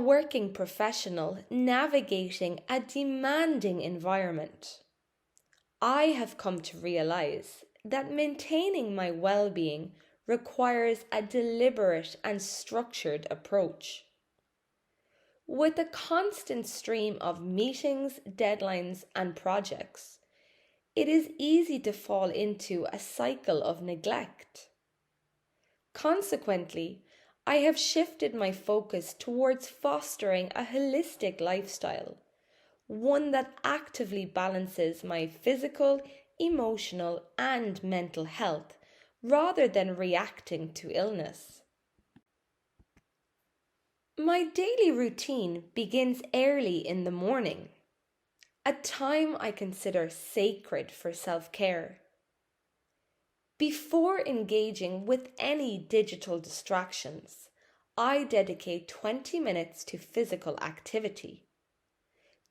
working professional navigating a demanding environment, I have come to realize that maintaining my well-being requires a deliberate and structured approach. With a constant stream of meetings, deadlines, and projects, it is easy to fall into a cycle of neglect. Consequently, I have shifted my focus towards fostering a holistic lifestyle, one that actively balances my physical, emotional, and mental health rather than reacting to illness. My daily routine begins early in the morning, a time I consider sacred for self-care. Before engaging with any digital distractions, I dedicate 20 minutes to physical activity.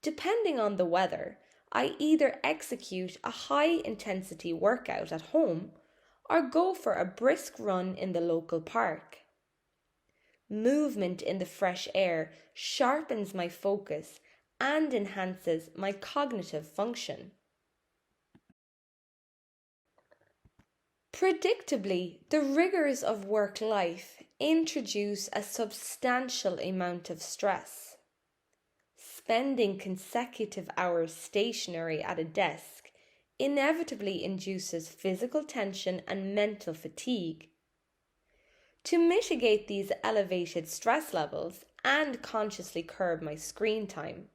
Depending on the weather, I either execute a high-intensity workout at home or go for a brisk run in the local park. Movement in the fresh air sharpens my focus and enhances my cognitive function. Predictably, the rigors of work life introduce a substantial amount of stress. Spending consecutive hours stationary at a desk inevitably induces physical tension and mental fatigue. To mitigate these elevated stress levels and consciously curb my screen time,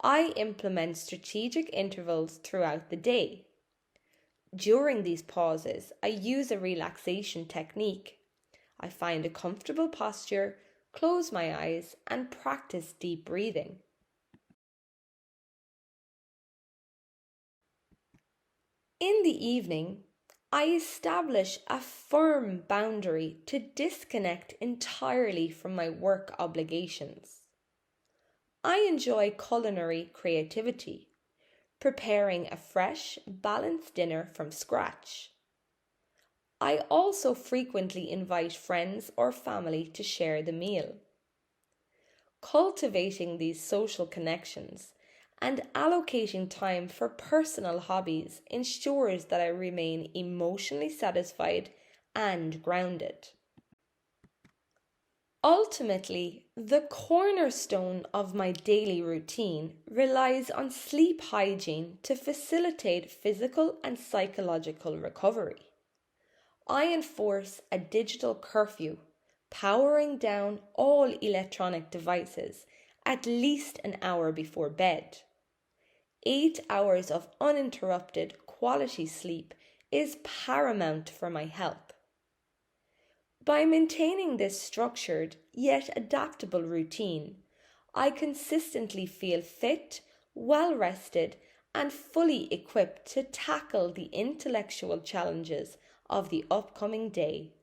I implement strategic intervals throughout the day. During these pauses, I use a relaxation technique. I find a comfortable posture, close my eyes, and practice deep breathing. In the evening, I establish a firm boundary to disconnect entirely from my work obligations. I enjoy culinary creativity, preparing a fresh, balanced dinner from scratch. I also frequently invite friends or family to share the meal. Cultivating these social connections and allocating time for personal hobbies ensures that I remain emotionally satisfied and grounded. Ultimately, the cornerstone of my daily routine relies on sleep hygiene to facilitate physical and psychological recovery. I enforce a digital curfew, powering down all electronic devices at least an hour before bed. 8 hours of uninterrupted quality sleep is paramount for my health. By maintaining this structured yet adaptable routine, I consistently feel fit, well rested, and fully equipped to tackle the intellectual challenges of the upcoming day.